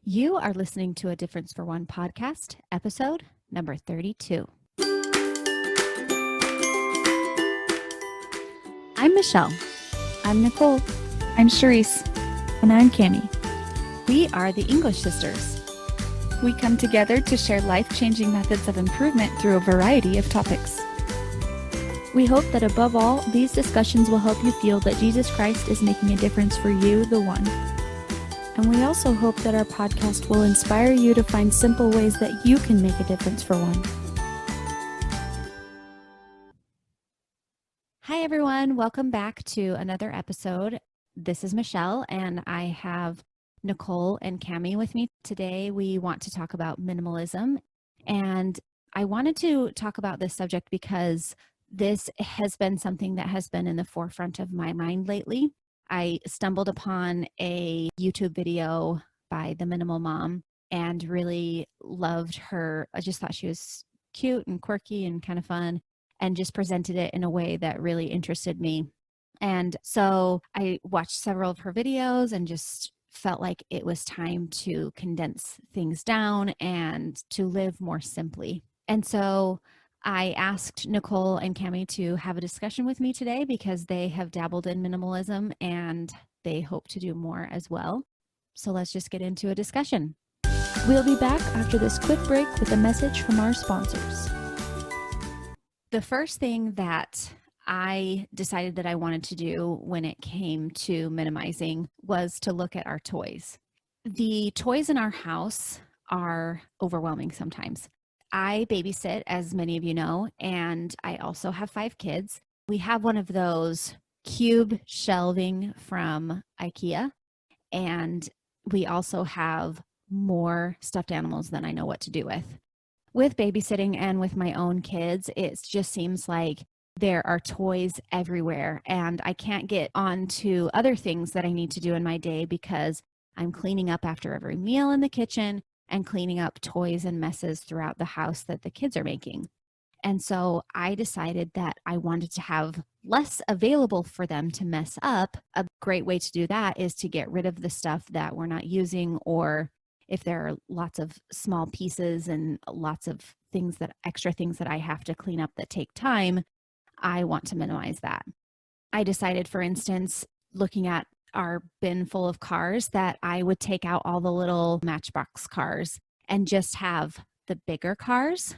You are listening to a Difference for One podcast, episode number 32. I'm Michelle. I'm Nicole. I'm Charisse. And I'm Cami. We are the English sisters. We come together to share life-changing methods of improvement through a variety of topics. We hope that above all, these discussions will help you feel that Jesus Christ is making a difference for you, the one. And we also hope that our podcast will inspire you to find simple ways that you can make a difference for one. Hi, everyone. Welcome back to another episode. This is Michelle, and I have Nicole and Cami with me. Today, we want to talk about minimalism. And I wanted to talk about this subject because this has been something that has been in the forefront of my mind lately. I stumbled upon a YouTube video by the Minimal Mom and really loved her. I just thought she was cute and quirky and kind of fun and just presented it in a way that really interested me. And so I watched several of her videos and just felt like it was time to condense things down and to live more simply. And so I asked Nicole and Cami to have a discussion with me today because they have dabbled in minimalism and they hope to do more as well. So let's just get into a discussion. We'll be back after this quick break with a message from our sponsors. The first thing that I decided that I wanted to do when it came to minimizing was to look at our toys. The toys in our house are overwhelming sometimes. I babysit, as many of you know, and I also have 5 kids. We have one of those cube shelving from IKEA, and we also have more stuffed animals than I know what to do with. With babysitting and with my own kids, it just seems like there are toys everywhere, and I can't get on to other things that I need to do in my day because I'm cleaning up after every meal in the kitchen and cleaning up toys and messes throughout the house that the kids are making. And so I decided that I wanted to have less available for them to mess up. A great way to do that is to get rid of the stuff that we're not using, or if there are lots of small pieces and lots of things that extra things that I have to clean up that take time, I want to minimize that. I decided, for instance, looking at our bin full of cars, that I would take out all the little Matchbox cars and just have the bigger cars.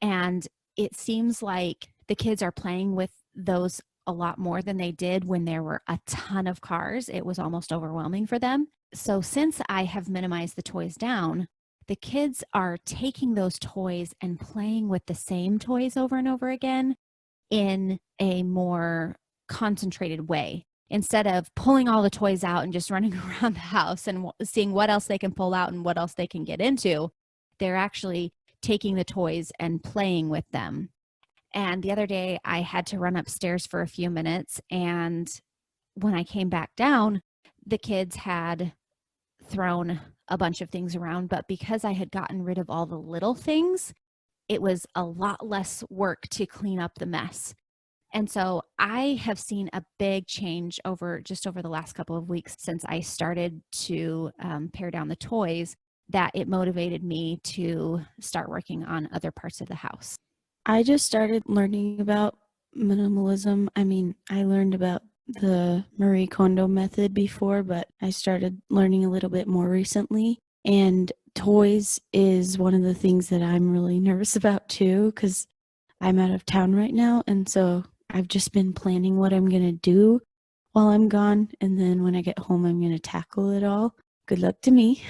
And it seems like the kids are playing with those a lot more than they did when there were a ton of cars. It was almost overwhelming for them. So since I have minimized the toys down, the kids are taking those toys and playing with the same toys over and over again in a more concentrated way. Instead of pulling all the toys out and just running around the house and seeing what else they can pull out and what else they can get into, they're actually taking the toys and playing with them. And the other day I had to run upstairs for a few minutes, and when I came back down, the kids had thrown a bunch of things around, but because I had gotten rid of all the little things, it was a lot less work to clean up the mess. And so I have seen a big change over the last couple of weeks since I started to pare down the toys, that it motivated me to start working on other parts of the house. I just started learning about minimalism. I learned about the Marie Kondo method before, but I started learning a little bit more recently. And toys is one of the things that I'm really nervous about too, because I'm out of town right now. And so I've just been planning what I'm going to do while I'm gone. And then when I get home, I'm going to tackle it all. Good luck to me.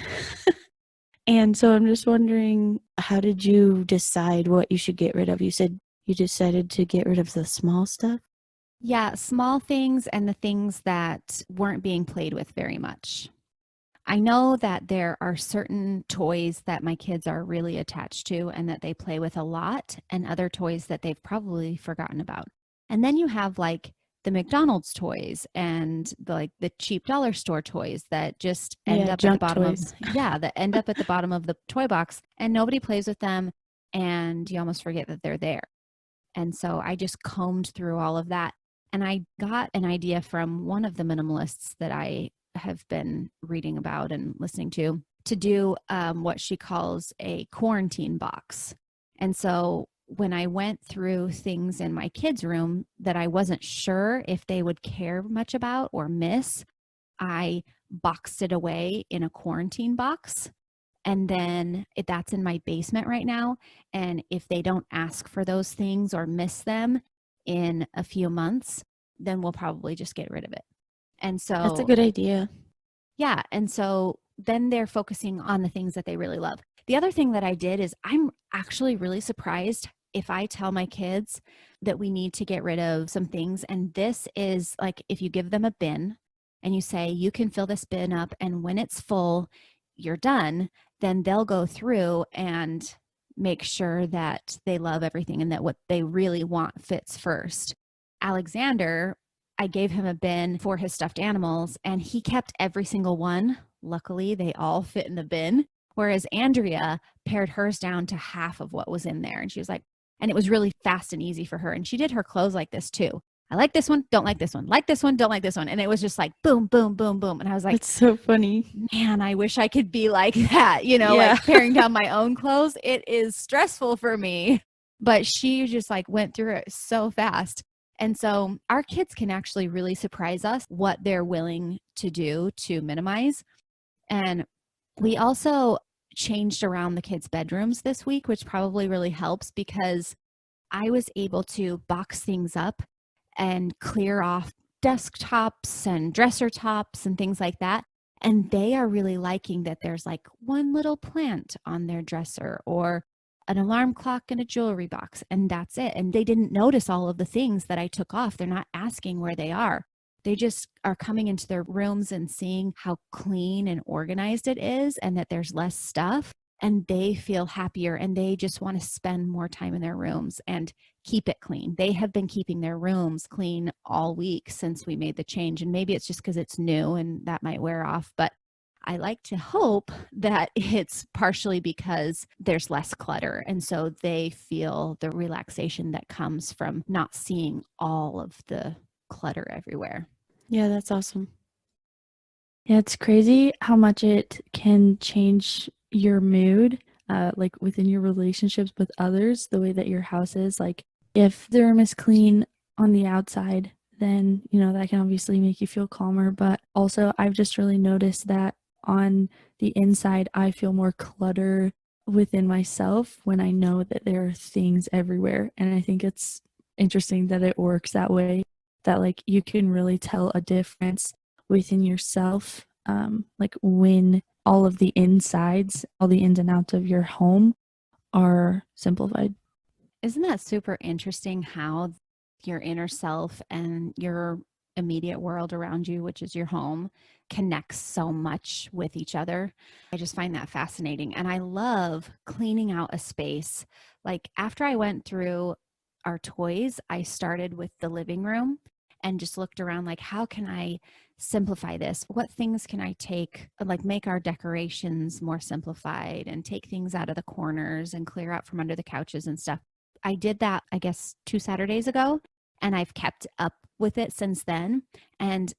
And so I'm just wondering, how did you decide what you should get rid of? You said you decided to get rid of the small stuff? Yeah, small things and the things that weren't being played with very much. I know that there are certain toys that my kids are really attached to and that they play with a lot, and other toys that they've probably forgotten about. And then you have like the McDonald's toys and the cheap dollar store toys that just end up at the bottom toys. that end up at the bottom of the toy box, and nobody plays with them, and you almost forget that they're there. And so I just combed through all of that, and I got an idea from one of the minimalists that I have been reading about and listening to, to do what she calls a quarantine box. And so when I went through things in my kids' room that I wasn't sure if they would care much about or miss, I boxed it away in a quarantine box. And then that's in my basement right now. And if they don't ask for those things or miss them in a few months, then we'll probably just get rid of it. And That's a so, good idea. yeah. And so then they're focusing on the things that they really love. The other thing that I did is I'm actually really surprised if I tell my kids that we need to get rid of some things. And this is like if you give them a bin and you say, you can fill this bin up, and when it's full, you're done, then they'll go through and make sure that they love everything and that what they really want fits first. Alexander, I gave him a bin for his stuffed animals and he kept every single one. Luckily, they all fit in the bin. Whereas Andrea pared hers down to half of what was in there. And she was like, and it was really fast and easy for her. And she did her clothes like this too. I like this one, don't like this one, like this one, don't like this one. And it was just like boom, boom, boom, boom. And I was like, That's so funny. man, I wish I could be like that, Yeah. like paring down my own clothes. It is stressful for me. But she just like went through it so fast. And so our kids can actually really surprise us what they're willing to do to minimize. And we also changed around the kids' bedrooms this week, which probably really helps because I was able to box things up and clear off desktops and dresser tops and things like that. And they are really liking that there's like one little plant on their dresser or an alarm clock and a jewelry box, and that's it. And they didn't notice all of the things that I took off. They're not asking where they are. They just are coming into their rooms and seeing how clean and organized it is and that there's less stuff. And they feel happier and they just want to spend more time in their rooms and keep it clean. They have been keeping their rooms clean all week since we made the change. And maybe it's just because it's new and that might wear off. But I like to hope that it's partially because there's less clutter. And so they feel the relaxation that comes from not seeing all of the clutter everywhere. Yeah, that's awesome. Yeah, it's crazy how much it can change your mood, like within your relationships with others, the way that your house is. Like, if the room is clean on the outside, then, that can obviously make you feel calmer. But also, I've just really noticed that on the inside, I feel more clutter within myself when I know that there are things everywhere. And I think it's interesting that it works that way, that like you can really tell a difference within yourself, like when all of the insides, all the ins and outs of your home are simplified. Isn't that super interesting how your inner self and your immediate world around you, which is your home, connects so much with each other? I just find that fascinating. And I love cleaning out a space. Like after I went through our toys, I started with the living room and just looked around like, how can I simplify this? What things can I take, like make our decorations more simplified and take things out of the corners and clear out from under the couches and stuff. I did that, I guess, 2 Saturdays ago, and I've kept up with it since then. And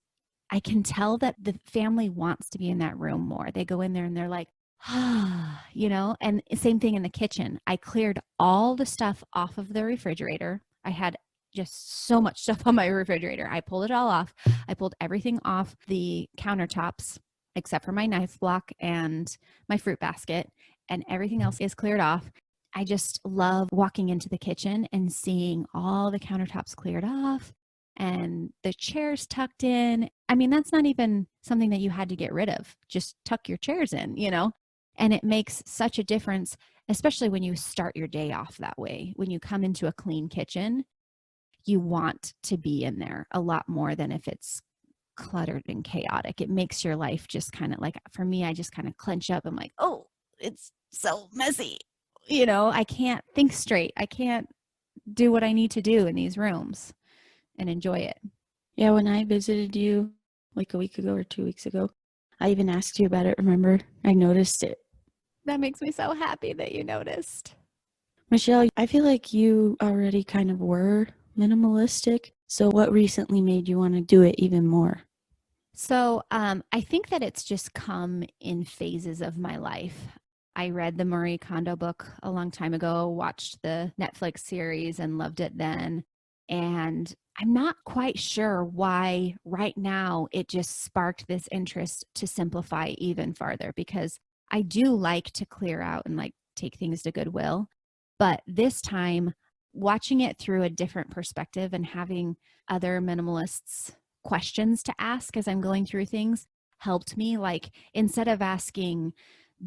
I can tell that the family wants to be in that room more. They go in there and they're like, ah, and same thing in the kitchen. I cleared all the stuff off of the refrigerator. I had just so much stuff on my refrigerator. I pulled it all off. I pulled everything off the countertops except for my knife block and my fruit basket, and everything else is cleared off. I just love walking into the kitchen and seeing all the countertops cleared off and the chairs tucked in. I mean, that's not even something that you had to get rid of. Just tuck your chairs in. And it makes such a difference, especially when you start your day off that way. When you come into a clean kitchen, you want to be in there a lot more than if it's cluttered and chaotic. It makes your life just kind of like, for me, I just kind of clench up. I'm like, oh, it's so messy. I can't think straight. I can't do what I need to do in these rooms and enjoy it. Yeah, when I visited you like a week ago or 2 weeks ago, I even asked you about it. Remember? I noticed it. That makes me so happy that you noticed. Michelle, I feel like you already kind of were minimalistic. So what recently made you want to do it even more? I think that it's just come in phases of my life. I read the Marie Kondo book a long time ago, watched the Netflix series and loved it then. And I'm not quite sure why right now it just sparked this interest to simplify even farther, because I do like to clear out and like take things to Goodwill. But this time, watching it through a different perspective and having other minimalists questions to ask as I'm going through things helped me. Like, instead of asking,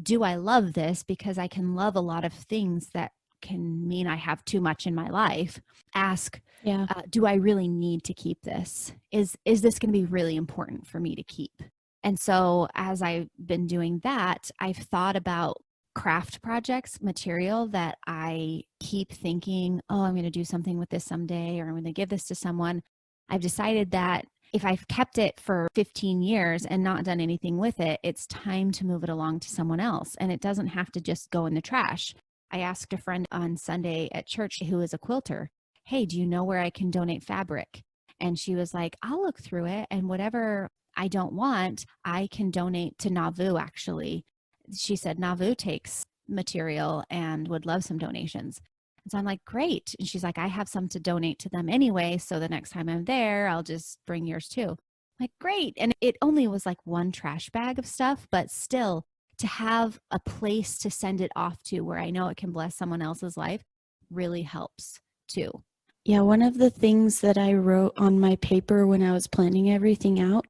do I love this? Because I can love a lot of things that can mean I have too much in my life. Ask, Yeah. do I really need to keep this? Is this going to be really important for me to keep? And so as I've been doing that, I've thought about craft projects, material that I keep thinking, oh, I'm going to do something with this someday, or I'm going to give this to someone. I've decided that if I've kept it for 15 years and not done anything with it, it's time to move it along to someone else. And it doesn't have to just go in the trash. I asked a friend on Sunday at church who is a quilter, hey, do you know where I can donate fabric? And she was like, I'll look through it. And whatever I don't want, I can donate to Nauvoo, actually. She said Nauvoo takes material and would love some donations. And so I'm like, great. And she's like, I have some to donate to them anyway. So the next time I'm there, I'll just bring yours too. I'm like, great. And it only was like one trash bag of stuff, but still to have a place to send it off to where I know it can bless someone else's life really helps too. Yeah, one of the things that I wrote on my paper when I was planning everything out,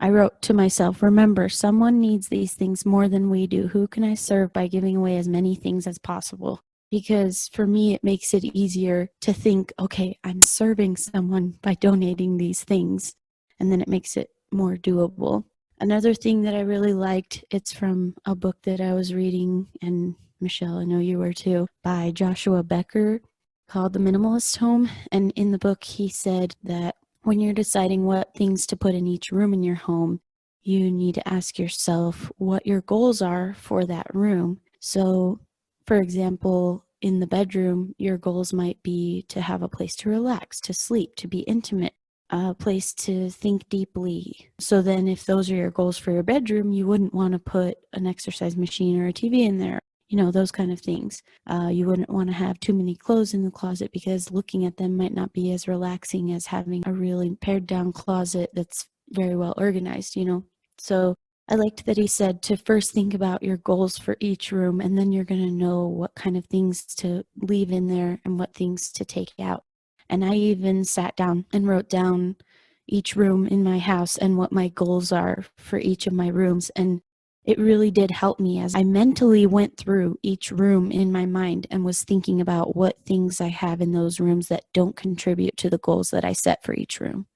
I wrote to myself, remember, someone needs these things more than we do. Who can I serve by giving away as many things as possible? Because for me, it makes it easier to think, okay, I'm serving someone by donating these things. And then it makes it more doable. Another thing that I really liked, it's from a book that I was reading, and Michelle, I know you were too, by Joshua Becker, called The Minimalist Home. And in the book, he said that when you're deciding what things to put in each room in your home, you need to ask yourself what your goals are for that room. So, for example, in the bedroom, your goals might be to have a place to relax, to sleep, to be intimate, a place to think deeply. So then if those are your goals for your bedroom, you wouldn't want to put an exercise machine or a TV in there, those kind of things. You wouldn't want to have too many clothes in the closet because looking at them might not be as relaxing as having a really pared down closet that's very well organized. So I liked that he said to first think about your goals for each room, and then you're going to know what kind of things to leave in there and what things to take out. And I even sat down and wrote down each room in my house and what my goals are for each of my rooms. And it really did help me as I mentally went through each room in my mind and was thinking about what things I have in those rooms that don't contribute to the goals that I set for each room.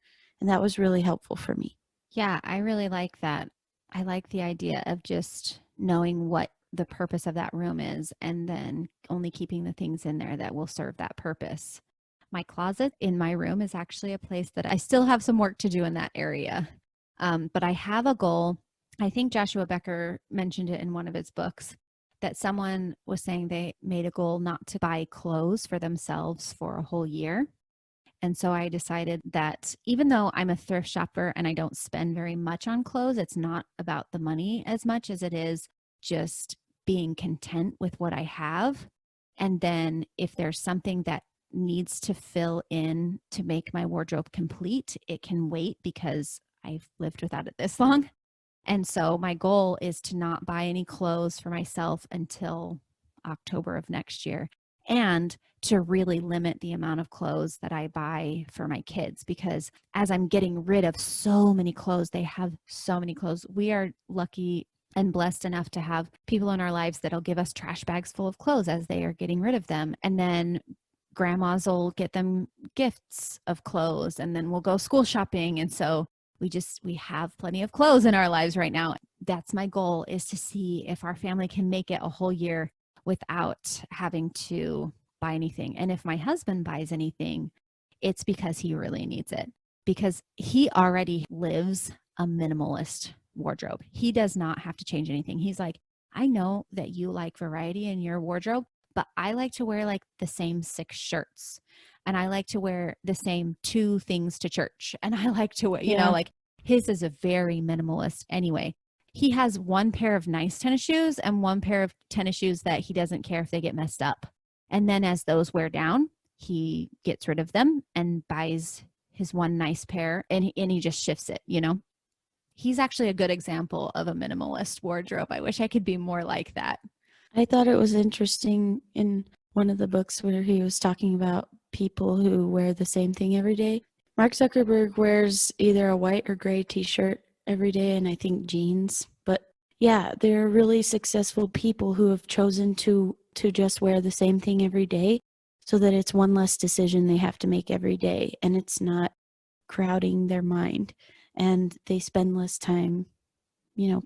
And that was really helpful for me. Yeah, I really like that. I like the idea of just knowing what the purpose of that room is and then only keeping the things in there that will serve that purpose. My closet in my room is actually a place that I still have some work to do in that area. But I have a goal. I think Joshua Becker mentioned it in one of his books that someone was saying they made a goal not to buy clothes for themselves for a whole year. And so I decided that even though I'm a thrift shopper and I don't spend very much on clothes, it's not about the money as much as it is just being content with what I have. And then if there's something that needs to fill in to make my wardrobe complete, it can wait because I've lived without it this long. And so my goal is to not buy any clothes for myself until October of next year, and to really limit the amount of clothes that I buy for my kids, because as I'm getting rid of so many clothes, they have so many clothes. We are lucky and blessed enough to have people in our lives that'll give us trash bags full of clothes as they are getting rid of them. And then grandmas will get them gifts of clothes, and then we'll go school shopping. And so we have plenty of clothes in our lives right now. That's my goal, is to see if our family can make it a whole year without having to buy anything. And if my husband buys anything, it's because he really needs it, because he already lives a minimalist wardrobe. He does not have to change anything. He's like, I know that you like variety in your wardrobe, but I like to wear like the same 6 shirts, and I like to wear the same 2 things to church. And I like to wear, Yeah. like His is a very minimalist anyway. He has one pair of nice tennis shoes and one pair of tennis shoes that he doesn't care if they get messed up. And then as those wear down, he gets rid of them and buys his one nice pair, and he just shifts it, you know? He's actually a good example of a minimalist wardrobe. I wish I could be more like that. I thought it was interesting in one of the books where he was talking about people who wear the same thing every day. Mark Zuckerberg wears either a white or gray t-shirt every day, and I think jeans. But yeah, there are really successful people who have chosen to just wear the same thing every day so that it's one less decision they have to make every day, and it's not crowding their mind, and they spend less time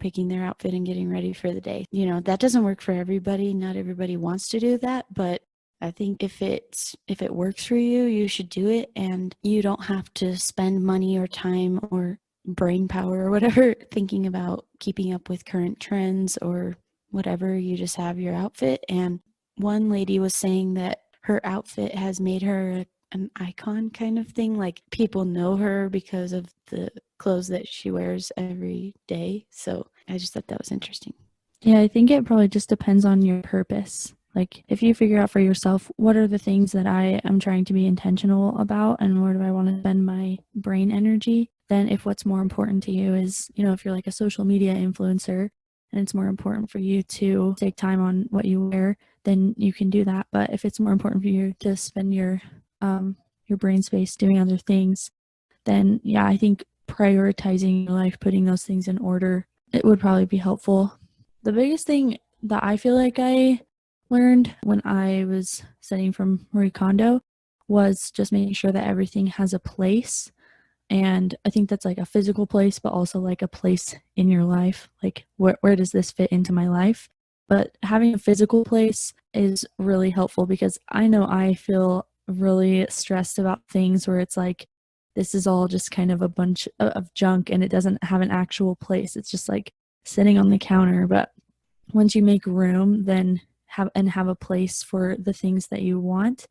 picking their outfit and getting ready for the day. That doesn't work for everybody. Not everybody wants to do that, but I think if it works for you, you should do it, and you don't have to spend money or time or brain power or whatever thinking about keeping up with current trends or whatever. You just have your outfit. And one lady was saying that her outfit has made her an icon kind of thing. Like, people know her because of the clothes that she wears every day. So I just thought that was interesting. Yeah, I think it probably just depends on your purpose. Like, if you figure out for yourself, what are the things that I am trying to be intentional about and where do I want to spend my brain energy, then if what's more important to you is, if you're like a social media influencer and it's more important for you to take time on what you wear, then you can do that. But if it's more important for you to spend your brain space doing other things, then yeah, I think prioritizing your life, putting those things in order, it would probably be helpful. The biggest thing that I feel like I learned when I was studying from Marie Kondo was just making sure that everything has a place. And I think that's like a physical place, but also like a place in your life. Like, where does this fit into my life? But having a physical place is really helpful because I know I feel really stressed about things where it's like, this is all just kind of a bunch of junk and it doesn't have an actual place. It's just like sitting on the counter. But once you make room, then have a place for the things that you want,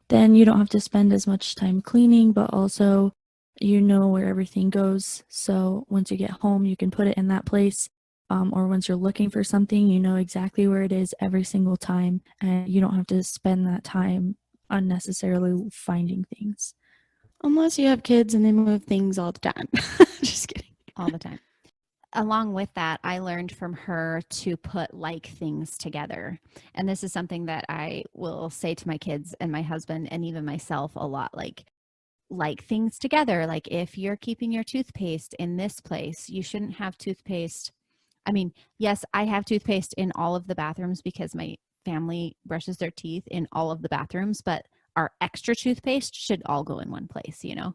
then you don't have to spend as much time cleaning, but also you know where everything goes. So once you get home, you can put it in that place. Or once you're looking for something, you know exactly where it is every single time, and you don't have to spend that time unnecessarily finding things. Unless you have kids and they move things all the time. Just kidding. All the time. Along with that, I learned from her to put like things together. And this is something that I will say to my kids and my husband and even myself a lot, like things together. Like, if you're keeping your toothpaste in this place, you shouldn't have toothpaste. I mean, yes, I have toothpaste in all of the bathrooms because my family brushes their teeth in all of the bathrooms, but our extra toothpaste should all go in one place, you know?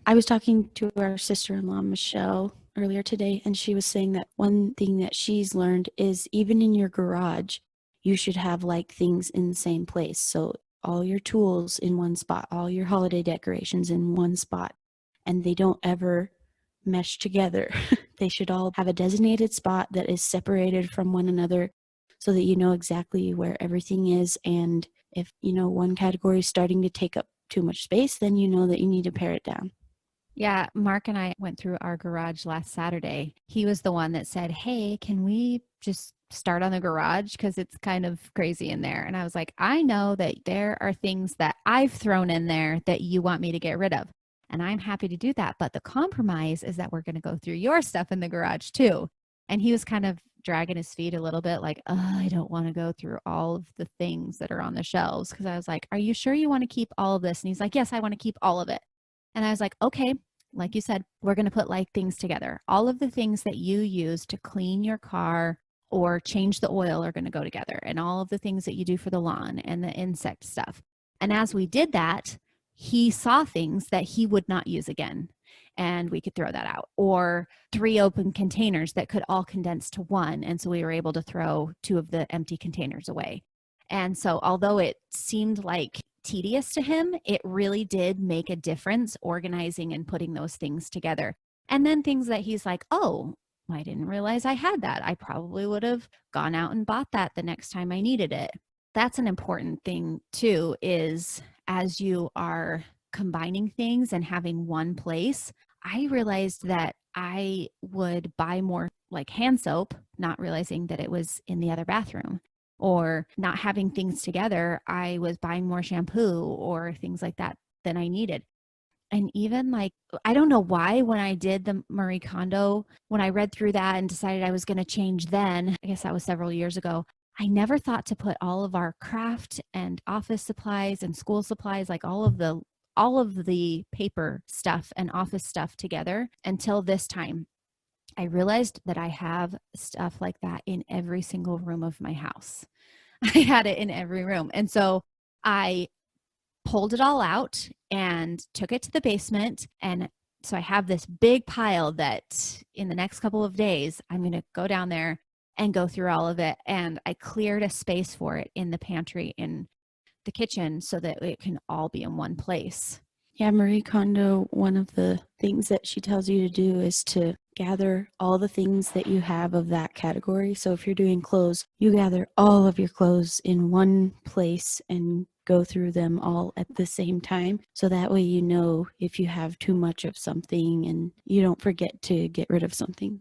I was talking to our sister-in-law, Michelle, earlier today, and she was saying that one thing that she's learned is even in your garage, you should have like things in the same place. So all your tools in one spot, all your holiday decorations in one spot, and they don't ever mesh together. They should all have a designated spot that is separated from one another so that you know exactly where everything is. And if one category is starting to take up too much space, then you know that you need to pare it down. Yeah, Mark and I went through our garage last Saturday. He was the one that said, "Hey, can we just start on the garage? Because it's kind of crazy in there." And I was like, "I know that there are things that I've thrown in there that you want me to get rid of. And I'm happy to do that. But the compromise is that we're going to go through your stuff in the garage too." And he was kind of dragging his feet a little bit, like, "Oh, I don't want to go through all of the things that are on the shelves." Because I was like, "Are you sure you want to keep all of this?" And he's like, "Yes, I want to keep all of it." And I was like, "Okay, like you said, we're going to put like things together. All of the things that you use to clean your car or change the oil are going to go together, and all of the things that you do for the lawn and the insect stuff." And as we did that, he saw things that he would not use again, and we could throw that out, or 3 open containers that could all condense to one. And so we were able to throw 2 of the empty containers away. And so although it seemed like tedious to him, it really did make a difference organizing and putting those things together. And then things that he's like, "Oh, I didn't realize I had that. I probably would have gone out and bought that the next time I needed it." That's an important thing too, is as you are combining things and having one place, I realized that I would buy more like hand soap, not realizing that it was in the other bathroom, or not having things together. I was buying more shampoo or things like that than I needed. And even like, I don't know why, when I did the Marie Kondo, when I read through that and decided I was going to change then, I guess that was several years ago, I never thought to put all of our craft and office supplies and school supplies, like all of the paper stuff and office stuff together until this time. I realized that I have stuff like that in every single room of my house. I had it in every room. And so I pulled it all out and took it to the basement. And so I have this big pile that in the next couple of days, I'm going to go down there and go through all of it. And I cleared a space for it in the pantry, in the kitchen, so that it can all be in one place. Yeah, Marie Kondo, one of the things that she tells you to do is to gather all the things that you have of that category. So if you're doing clothes, you gather all of your clothes in one place and go through them all at the same time. So that way you know if you have too much of something and you don't forget to get rid of something.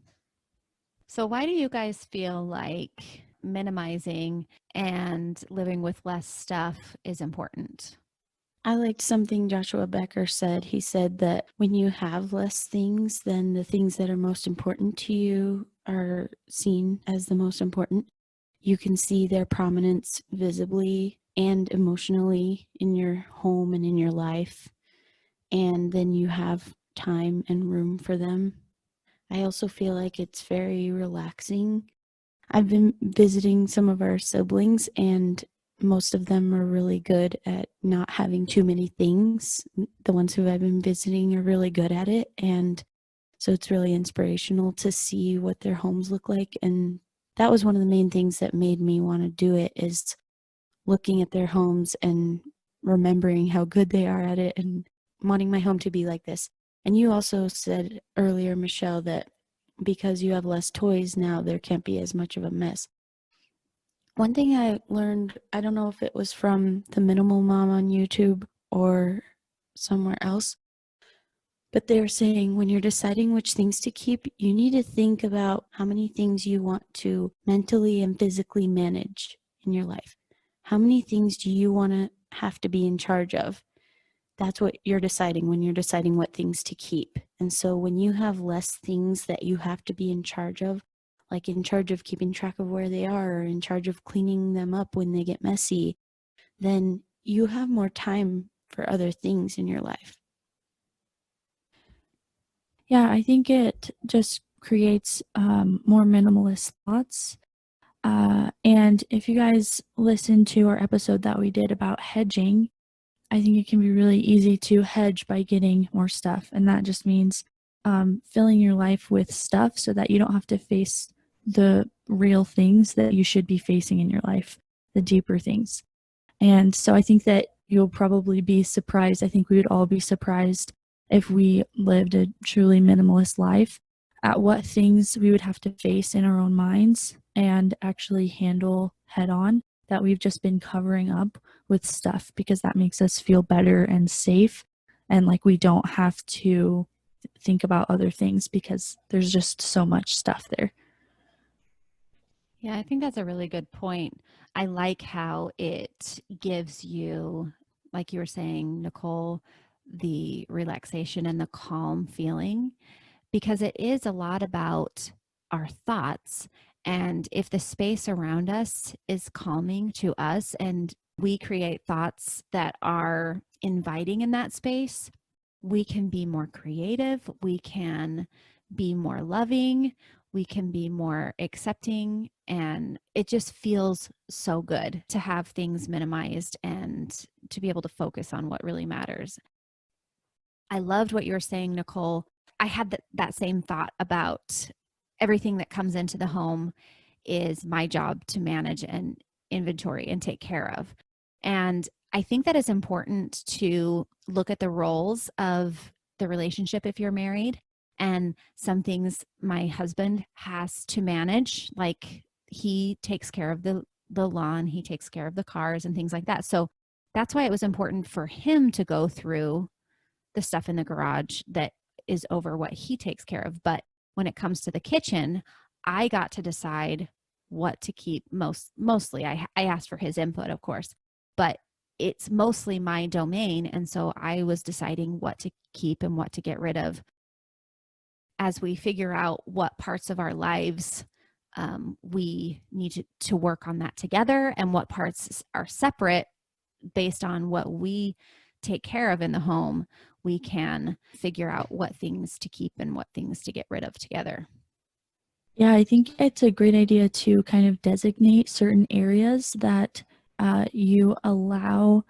So, why do you guys feel like minimizing and living with less stuff is important? I liked something Joshua Becker said. He said that when you have less things, then the things that are most important to you are seen as the most important. You can see their prominence visibly and emotionally in your home and in your life, and then you have time and room for them. I also feel like it's very relaxing. I've been visiting some of our siblings, and most of them are really good at not having too many things. The ones who I've been visiting are really good at it, and so it's really inspirational to see what their homes look like. And that was one of the main things that made me want to do it, is looking at their homes and remembering how good they are at it and wanting my home to be like this. And you also said earlier, Michelle, that because you have less toys now, there can't be as much of a mess. One thing I learned, I don't know if it was from the Minimal Mom on YouTube or somewhere else, but they were saying when you're deciding which things to keep, you need to think about how many things you want to mentally and physically manage in your life. How many things do you want to have to be in charge of? That's what you're deciding when you're deciding what things to keep. And so when you have less things that you have to be in charge of, like in charge of keeping track of where they are, or in charge of cleaning them up when they get messy, then you have more time for other things in your life. Yeah, I think it just creates more minimalist thoughts. And if you guys listen to our episode that we did about hedging, I think it can be really easy to hedge by getting more stuff. And that just means filling your life with stuff so that you don't have to face the real things that you should be facing in your life, the deeper things. And so I think that you'll probably be surprised. I think we would all be surprised if we lived a truly minimalist life at what things we would have to face in our own minds and actually handle head on that we've just been covering up with stuff, because that makes us feel better and safe, and like we don't have to think about other things because there's just so much stuff there. Yeah, I think that's a really good point. I like how it gives you, like you were saying, Nicole, the relaxation and the calm feeling, because it is a lot about our thoughts. And if the space around us is calming to us and we create thoughts that are inviting in that space, we can be more creative, we can be more loving, we can be more accepting, and it just feels so good to have things minimized and to be able to focus on what really matters. I loved what you were saying, Nicole. I had that same thought about everything that comes into the home is my job to manage and inventory and take care of. And I think that it's important to look at the roles of the relationship if you're married. And some things my husband has to manage, like he takes care of the lawn, he takes care of the cars and things like that. So that's why it was important for him to go through the stuff in the garage that is over what he takes care of. But when it comes to the kitchen, I got to decide what to keep mostly. I asked for his input, of course, but it's mostly my domain. And so I was deciding what to keep and what to get rid of as we figure out what parts of our lives we need to work on that together and what parts are separate based on what we take care of in the home. We can figure out what things to keep and what things to get rid of together. Yeah, I think it's a great idea to kind of designate certain areas that you allow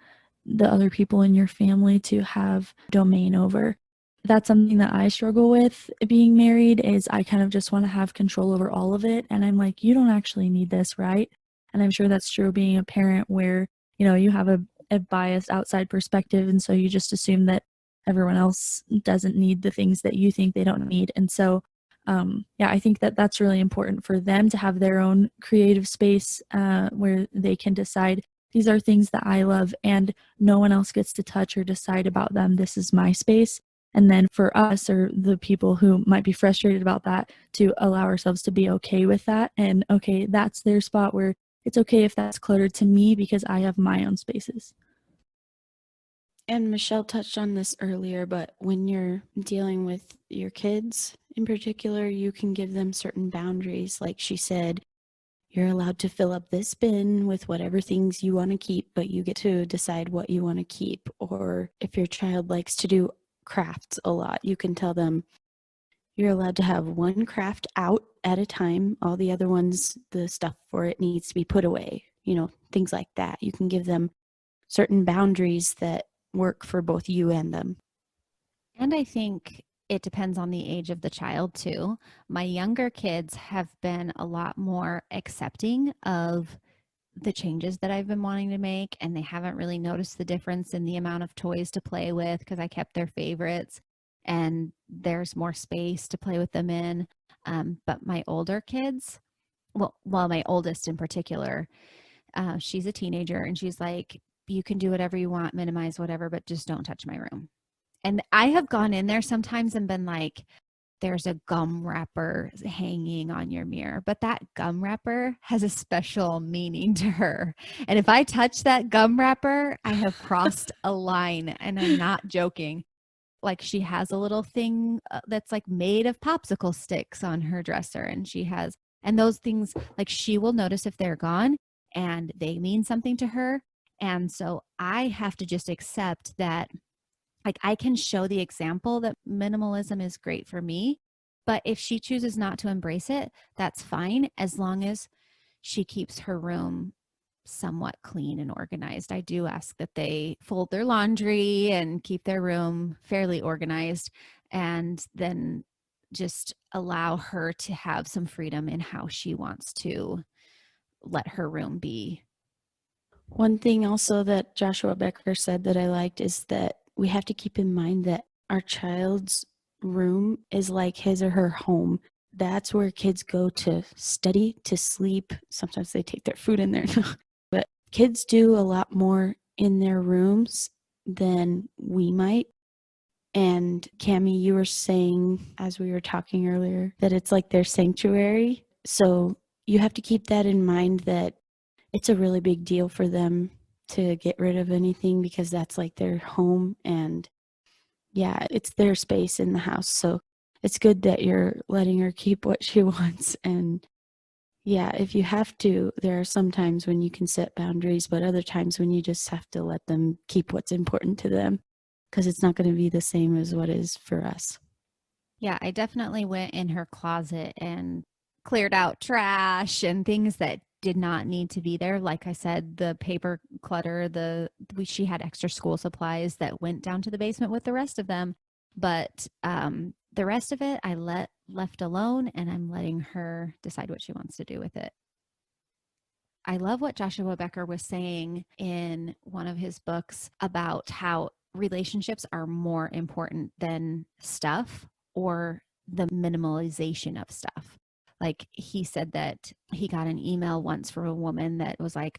the other people in your family to have domain over. That's something that I struggle with being married is I kind of just want to have control over all of it. And I'm like, you don't actually need this, right? And I'm sure that's true being a parent where, you have a biased outside perspective. And so you just assume that everyone else doesn't need the things that you think they don't need. And so yeah, I think that that's really important for them to have their own creative space where they can decide these are things that I love and no one else gets to touch or decide about them. This is my space. And then for us or the people who might be frustrated about that to allow ourselves to be okay with that. And okay, that's their spot where it's okay if that's cluttered to me because I have my own spaces. And Michelle touched on this earlier, but when you're dealing with your kids in particular, you can give them certain boundaries. Like she said, you're allowed to fill up this bin with whatever things you want to keep, but you get to decide what you want to keep. Or if your child likes to do crafts a lot, you can tell them you're allowed to have one craft out at a time. All the other ones, the stuff for it needs to be put away, things like that. You can give them certain boundaries that work for both you and them. And I think it depends on the age of the child too. My younger kids have been a lot more accepting of the changes that I've been wanting to make, and they haven't really noticed the difference in the amount of toys to play with because I kept their favorites and there's more space to play with them in. But my older kids, well, my oldest in particular, she's a teenager and she's like, you can do whatever you want, minimize whatever, but just don't touch my room. And I have gone in there sometimes and been like, there's a gum wrapper hanging on your mirror, but that gum wrapper has a special meaning to her. And if I touch that gum wrapper, I have crossed a line, and I'm not joking. Like, she has a little thing that's like made of popsicle sticks on her dresser, and those things, like, she will notice if they're gone and they mean something to her. And so I have to just accept that, like, I can show the example that minimalism is great for me, but if she chooses not to embrace it, that's fine, as long as she keeps her room somewhat clean and organized. I do ask that they fold their laundry and keep their room fairly organized, and then just allow her to have some freedom in how she wants to let her room be. One thing also that Joshua Becker said that I liked is that we have to keep in mind that our child's room is like his or her home. That's where kids go to study, to sleep. Sometimes they take their food in there. But kids do a lot more in their rooms than we might. And Cami, you were saying, as we were talking earlier, that it's like their sanctuary. So you have to keep that in mind, that it's a really big deal for them to get rid of anything because that's like their home, and yeah, it's their space in the house. So it's good that you're letting her keep what she wants. And yeah, if you have to, there are some times when you can set boundaries, but other times when you just have to let them keep what's important to them, because it's not going to be the same as what is for us. Yeah, I definitely went in her closet and cleared out trash and things that did not need to be there. Like I said, the paper clutter, she had extra school supplies that went down to the basement with the rest of them. But the rest of it I left alone, and I'm letting her decide what she wants to do with it. I love what Joshua Becker was saying in one of his books about how relationships are more important than stuff or the minimalization of stuff. Like, he said that he got an email once from a woman that was like,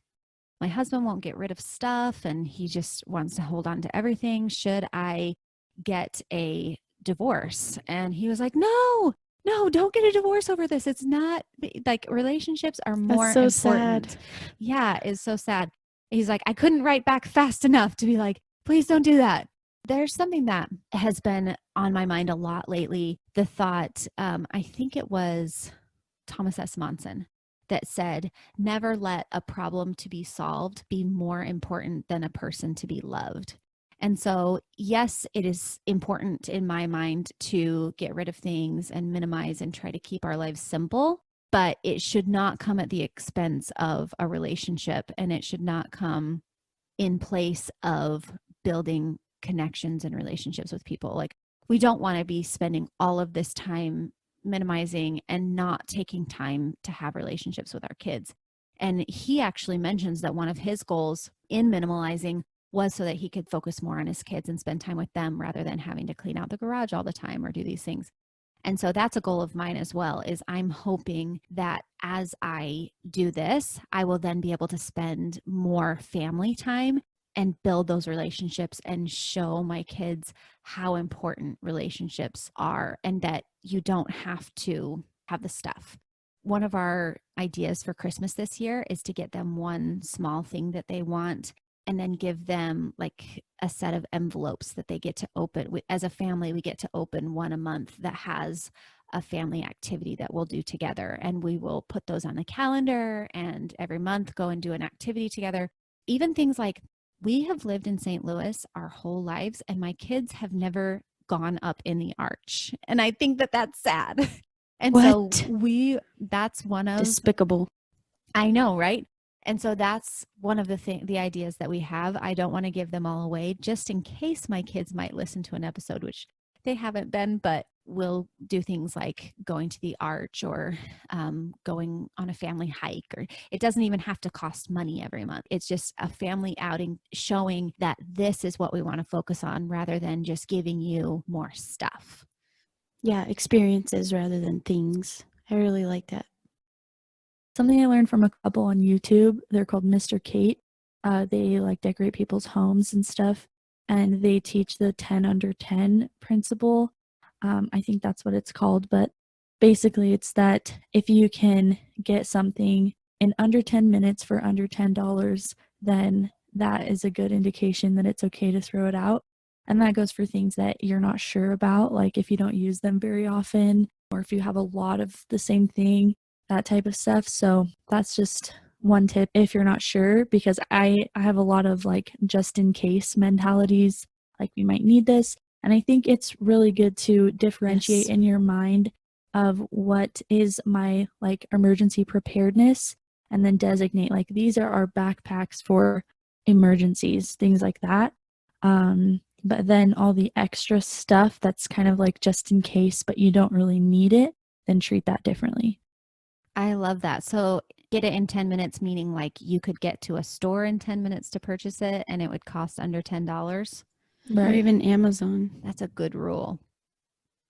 my husband won't get rid of stuff and he just wants to hold on to everything. Should I get a divorce. And he was like, no, don't get a divorce over this. It's not like relationships are more so important. sad. Yeah, it's so sad. He's like, I couldn't write back fast enough to be like, please don't do that. There's something that has been on my mind a lot lately. The thought, I think it was Thomas S. Monson that said, never let a problem to be solved be more important than a person to be loved. And so, yes, it is important in my mind to get rid of things and minimize and try to keep our lives simple, but it should not come at the expense of a relationship, and it should not come in place of building connections and relationships with people. Like, we don't want to be spending all of this time minimizing and not taking time to have relationships with our kids. And he actually mentions that one of his goals in minimalizing was so that he could focus more on his kids and spend time with them rather than having to clean out the garage all the time or do these things. And so that's a goal of mine as well, is I'm hoping that as I do this, I will then be able to spend more family time and build those relationships and show my kids how important relationships are and that you don't have to have the stuff. One of our ideas for Christmas this year is to get them one small thing that they want and then give them like a set of envelopes that they get to open. As a family, we get to open one a month that has a family activity that we'll do together. And we will put those on the calendar and every month go and do an activity together. Even things like, we have lived in St. Louis our whole lives, and my kids have never gone up in the arch. And I think that that's sad. And What? so that's one of, Despicable. I know, right? And so that's one of the ideas that we have. I don't want to give them all away just in case my kids might listen to an episode, which they haven't been, but we'll do things like going to the arch or going on a family hike, or it doesn't even have to cost money every month. It's just a family outing showing that this is what we want to focus on rather than just giving you more stuff. Yeah, experiences rather than things. I really like that. Something I learned from a couple on YouTube, they're called Mr. Kate. They like decorate people's homes and stuff, and they teach the 10 under 10 principle. I think that's what it's called, but basically it's that if you can get something in under 10 minutes for under $10, then that is a good indication that it's okay to throw it out. And that goes for things that you're not sure about, like if you don't use them very often, or if you have a lot of the same thing, that type of stuff. So that's just one tip if you're not sure, because I have a lot of like just in case mentalities, like we might need this. And I think it's really good to differentiate Yes. in your mind of what is my like emergency preparedness, and then designate like these are our backpacks for emergencies, things like that. But then all the extra stuff that's kind of like just in case, but you don't really need it, then treat that differently. I love that. So get it in 10 minutes, meaning like you could get to a store in 10 minutes to purchase it and it would cost under $10. Or even Amazon. That's a good rule.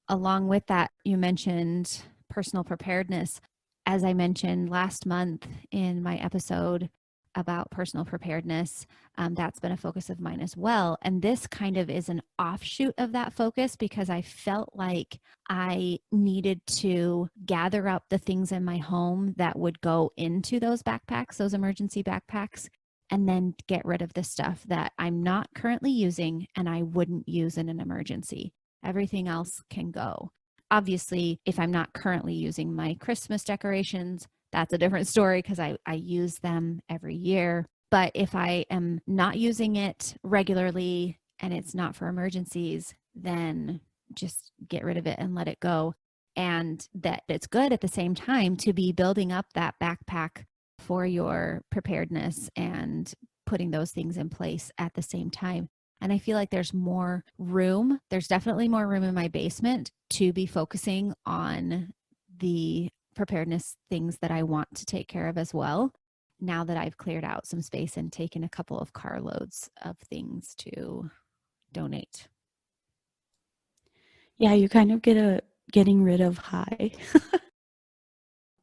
Along with that, you mentioned personal preparedness. As I mentioned last month in my episode about personal preparedness, that's been a focus of mine as well. And this kind of is an offshoot of that focus because I felt like I needed to gather up the things in my home that would go into those backpacks, those emergency backpacks, and then get rid of the stuff that I'm not currently using and I wouldn't use in an emergency. Everything else can go. Obviously, if I'm not currently using my Christmas decorations, that's a different story because I use them every year. But if I am not using it regularly and it's not for emergencies, then just get rid of it and let it go. And that it's good at the same time to be building up that backpack for your preparedness and putting those things in place at the same time. And I feel like there's more room. There's definitely more room in my basement to be focusing on the preparedness things that I want to take care of as well. Now that I've cleared out some space and taken a couple of carloads of things to donate. Yeah, you kind of get a getting rid of high.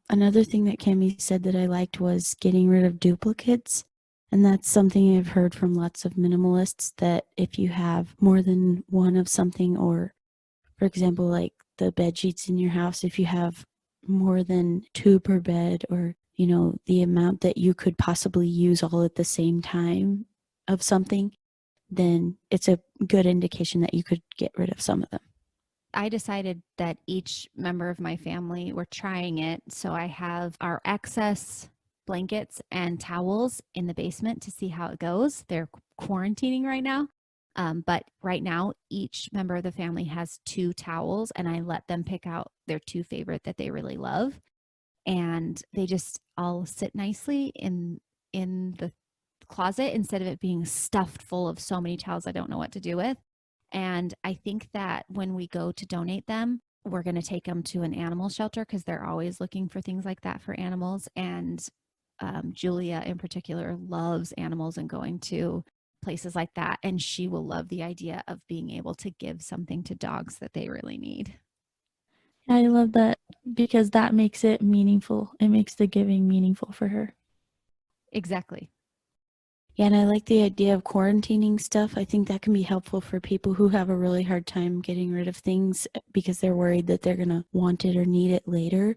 Another thing that Cami said that I liked was getting rid of duplicates. And that's something I've heard from lots of minimalists, that if you have more than one of something or For example, like the bed sheets in your house, if you have more than 2 per bed, or, you know, the amount that you could possibly use all at the same time of something, then it's a good indication that you could get rid of some of them. I decided that each member of my family were trying it. So I have our excess blankets and towels in the basement to see how it goes. They're quarantining right now. But right now, each member of the family has 2 towels, and I let them pick out their 2 favorite that they really love. And they just all sit nicely in the closet instead of it being stuffed full of so many towels I don't know what to do with. And I think that when we go to donate them, we're going to take them to an animal shelter because they're always looking for things like that for animals. And Julia, in particular, loves animals and going to places like that. And she will love the idea of being able to give something to dogs that they really need. I love that because that makes it meaningful. It makes the giving meaningful for her. Exactly. Yeah, and I like the idea of quarantining stuff. I think that can be helpful for people who have a really hard time getting rid of things because they're worried that they're going to want it or need it later.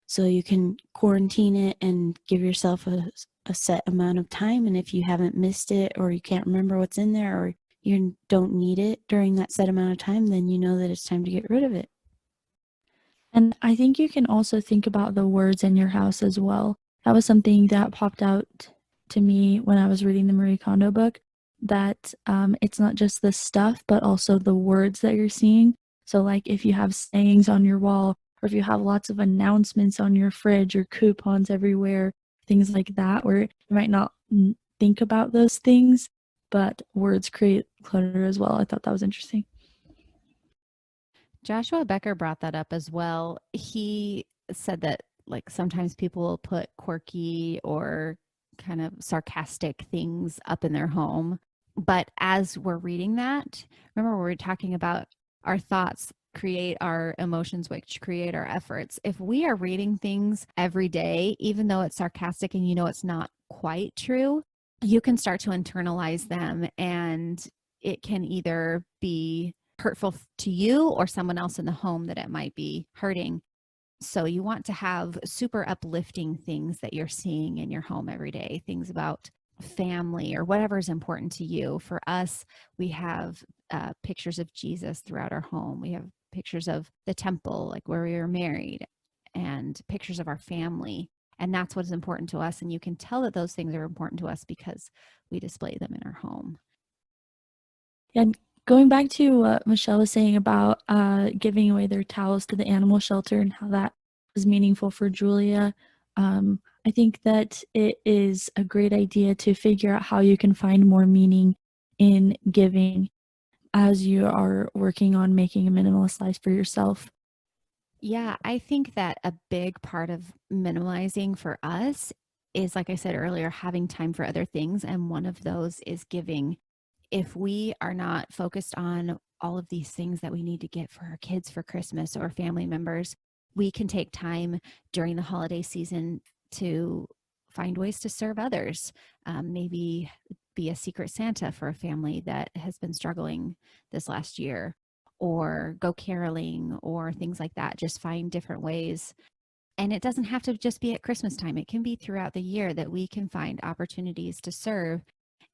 So you can quarantine it and give yourself a set amount of time. And if you haven't missed it, or you can't remember what's in there, or you don't need it during that set amount of time, then you know that it's time to get rid of it. And I think you can also think about the words in your house as well. That was something that popped out to me when I was reading the Marie Kondo book, that it's not just the stuff, but also the words that you're seeing. So, like if you have sayings on your wall, or if you have lots of announcements on your fridge or coupons everywhere, things like that, where you might not think about those things, but words create clutter as well. I thought that was interesting. Joshua Becker brought that up as well. He said that like sometimes people will put quirky or kind of sarcastic things up in their home. But as we're reading that, remember we were talking about our thoughts create our emotions, which create our efforts. If we are reading things every day, even though it's sarcastic and you know it's not quite true, you can start to internalize them, and it can either be hurtful to you or someone else in the home that it might be hurting. So you want to have super uplifting things that you're seeing in your home every day, things about family or whatever is important to you. For us, we have pictures of Jesus throughout our home. We have pictures of the temple, like where we were married, and pictures of our family. And that's what is important to us. And you can tell that those things are important to us because we display them in our home. And going back to what Michelle was saying about giving away their towels to the animal shelter and how that was meaningful for Julia, I think that it is a great idea to figure out how you can find more meaning in giving as you are working on making a minimalist life for yourself. Yeah, I think that a big part of minimalizing for us is, like I said earlier, having time for other things. And one of those is giving. If we are not focused on all of these things that we need to get for our kids for Christmas or family members, we can take time during the holiday season to find ways to serve others. Maybe be a secret Santa for a family that has been struggling this last year, or go caroling or things like that. Just find different ways. And it doesn't have to just be at Christmas time. It can be throughout the year that we can find opportunities to serve.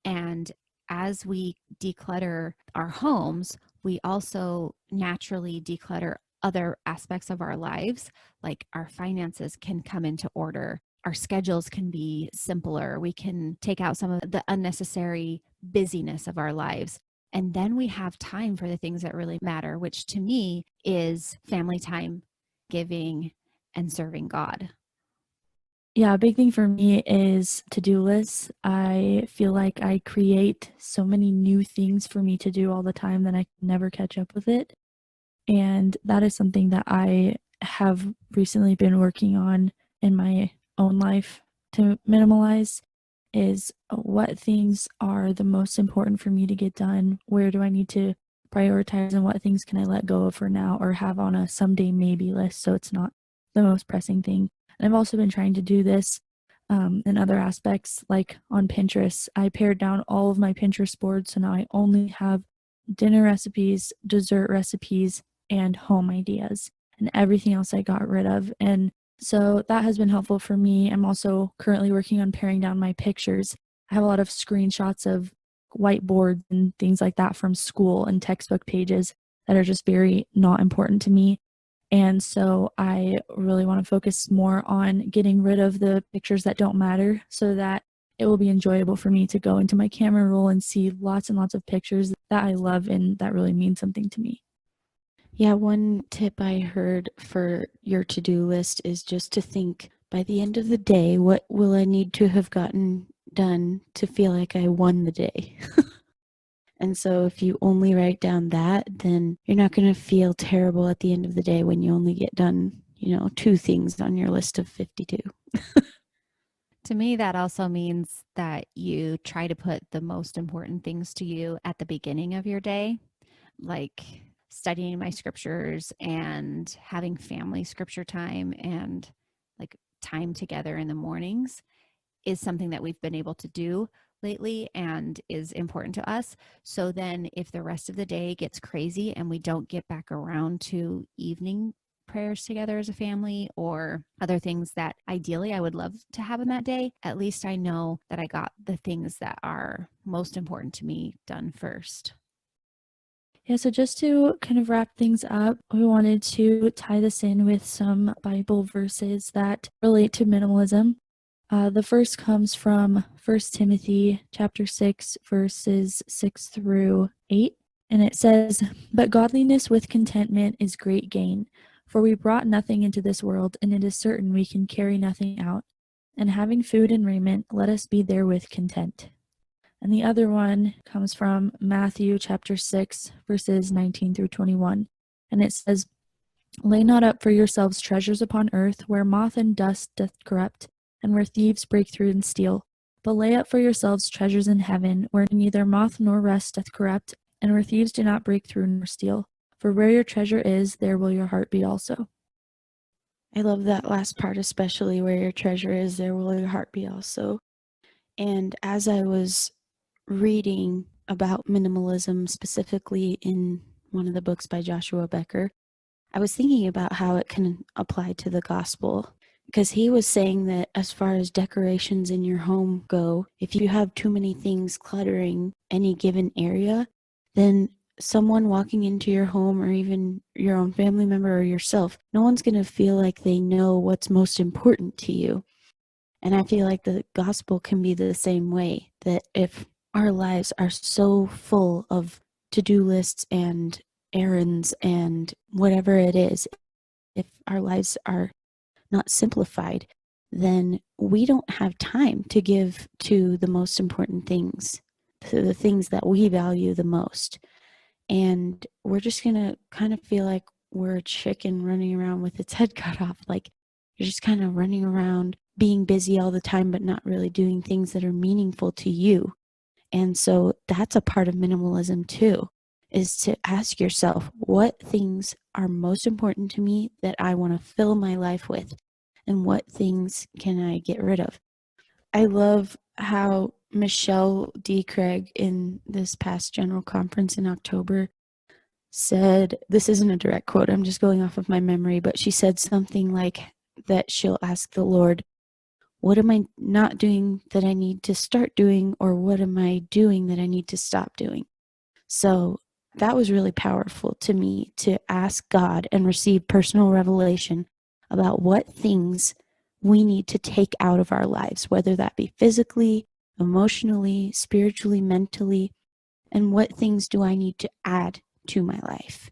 And as we declutter our homes, we also naturally declutter other aspects of our lives, like our finances can come into order. Our schedules can be simpler. We can take out some of the unnecessary busyness of our lives. And then we have time for the things that really matter, which to me is family time, giving, and serving God. Yeah, a big thing for me is to-do lists. I feel like I create so many new things for me to do all the time that I can never catch up with it. And that is something that I have recently been working on in my own life to minimalize, is what things are the most important for me to get done? Where do I need to prioritize, and what things can I let go of for now or have on a someday maybe list so it's not the most pressing thing? And I've also been trying to do this in other aspects, like on Pinterest. I pared down all of my Pinterest boards, so now I only have dinner recipes, dessert recipes, and home ideas, and everything else I got rid of. And so that has been helpful for me. I'm also currently working on paring down my pictures. I have a lot of screenshots of whiteboards and things like that from school and textbook pages that are just very not important to me. And so I really want to focus more on getting rid of the pictures that don't matter so that it will be enjoyable for me to go into my camera roll and see lots and lots of pictures that I love and that really mean something to me. Yeah, one tip I heard for your to-do list is just to think by the end of the day, what will I need to have gotten done to feel like I won the day? And so if you only write down that, then you're not going to feel terrible at the end of the day when you only get done, 2 things on your list of 52. To me, that also means that you try to put the most important things to you at the beginning of your day, like studying my scriptures and having family scripture time and like time together in the mornings is something that we've been able to do lately and is important to us. So then if the rest of the day gets crazy and we don't get back around to evening prayers together as a family or other things that ideally I would love to have in that day, at least I know that I got the things that are most important to me done first. Yeah, so just to kind of wrap things up, we wanted to tie this in with some Bible verses that relate to minimalism. The first comes from 1 Timothy chapter 6, verses 6 through 8. And it says, "But godliness with contentment is great gain. For we brought nothing into this world, and it is certain we can carry nothing out. And having food and raiment, let us be therewith content." And the other one comes from Matthew chapter 6, verses 19 through 21. And it says, "Lay not up for yourselves treasures upon earth, where moth and dust doth corrupt, and where thieves break through and steal. But lay up for yourselves treasures in heaven, where neither moth nor rust doth corrupt, and where thieves do not break through nor steal. For where your treasure is, there will your heart be also." I love that last part, especially where your treasure is, there will your heart be also. And as I was reading about minimalism, specifically in one of the books by Joshua Becker, I was thinking about how it can apply to the gospel. Because he was saying that as far as decorations in your home go, if you have too many things cluttering any given area, then someone walking into your home or even your own family member or yourself, no one's going to feel like they know what's most important to you. And I feel like the gospel can be the same way, that if our lives are so full of to-do lists and errands and whatever it is, if our lives are not simplified, then we don't have time to give to the most important things, to the things that we value the most. And we're just going to kind of feel like we're a chicken running around with its head cut off. Like you're just kind of running around being busy all the time, but not really doing things that are meaningful to you. And so that's a part of minimalism too, is to ask yourself, what things are most important to me that I want to fill my life with? And what things can I get rid of? I love how Michelle D. Craig in this past general conference in October said, this isn't a direct quote, I'm just going off of my memory, but she said something like that she'll ask the Lord, what am I not doing that I need to start doing, or what am I doing that I need to stop doing? So that was really powerful to me, to ask God and receive personal revelation about what things we need to take out of our lives, whether that be physically, emotionally, spiritually, mentally, and what things do I need to add to my life.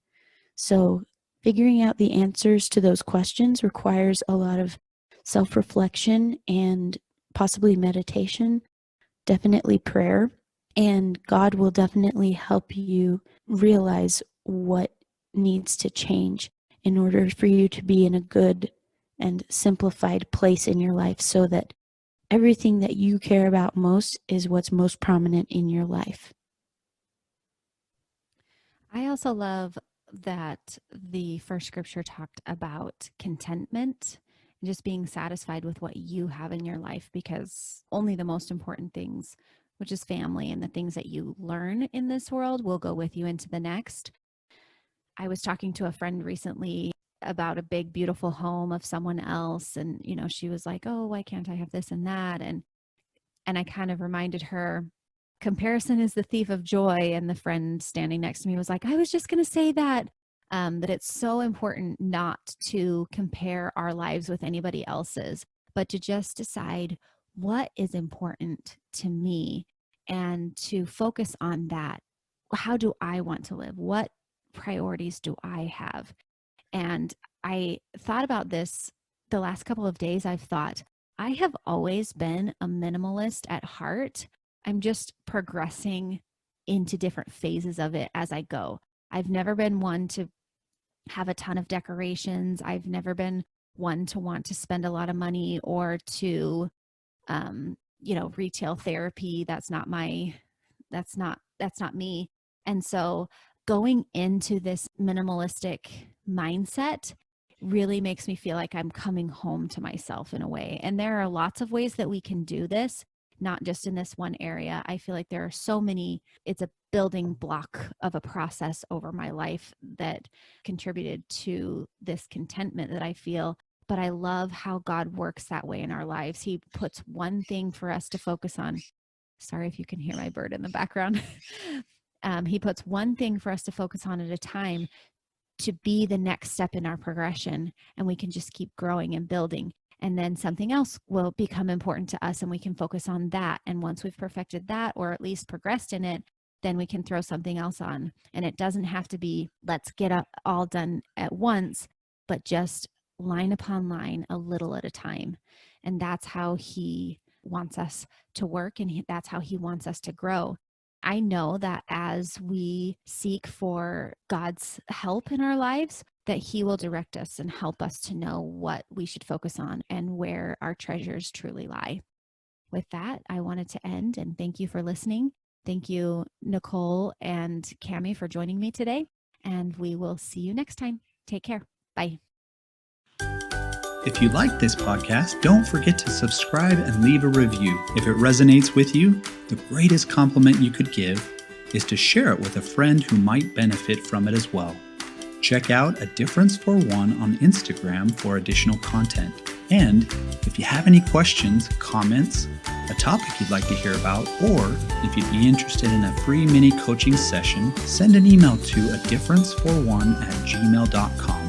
So figuring out the answers to those questions requires a lot of self-reflection and possibly meditation, definitely prayer, and God will definitely help you realize what needs to change in order for you to be in a good and simplified place in your life, so that everything that you care about most is what's most prominent in your life. I also love that the first scripture talked about contentment and just being satisfied with what you have in your life, because only the most important things, which is family and the things that you learn in this world, will go with you into the next. I was talking to a friend recently about a big, beautiful home of someone else. And, she was like, oh, why can't I have this and that? And I kind of reminded her, comparison is the thief of joy. And the friend standing next to me was like, I was just going to say that, that it's so important not to compare our lives with anybody else's, but to just decide what is important to me and to focus on that. How do I want to live? What priorities do I have? And I thought about this the last couple of days. I've thought, I have always been a minimalist at heart. I'm just progressing into different phases of it as I go. I've never been one to have a ton of decorations. I've never been one to want to spend a lot of money or to, retail therapy. That's not me. And so going into this minimalistic mindset really makes me feel like I'm coming home to myself in a way. And there are lots of ways that we can do this, not just in this one area. I feel like there are so many. It's a building block of a process over my life that contributed to this contentment that I feel. But I love how God works that way in our lives. He puts one thing for us to focus on. Sorry if you can hear my bird in the background. He puts one thing for us to focus on at a time to be the next step in our progression, and we can just keep growing and building. And then something else will become important to us and we can focus on that. And once we've perfected that, or at least progressed in it, then we can throw something else on. And it doesn't have to be, let's get it all done at once, but just line upon line, a little at a time. And that's how He wants us to work, and that's how He wants us to grow. I know that as we seek for God's help in our lives, that He will direct us and help us to know what we should focus on and where our treasures truly lie. With that, I wanted to end and thank you for listening. Thank you, Nicole and Cami, for joining me today. And we will see you next time. Take care. Bye. If you like this podcast, don't forget to subscribe and leave a review. If it resonates with you, the greatest compliment you could give is to share it with a friend who might benefit from it as well. Check out A Difference for One on Instagram for additional content. And if you have any questions, comments, a topic you'd like to hear about, or if you'd be interested in a free mini coaching session, send an email to adifferenceforone@gmail.com.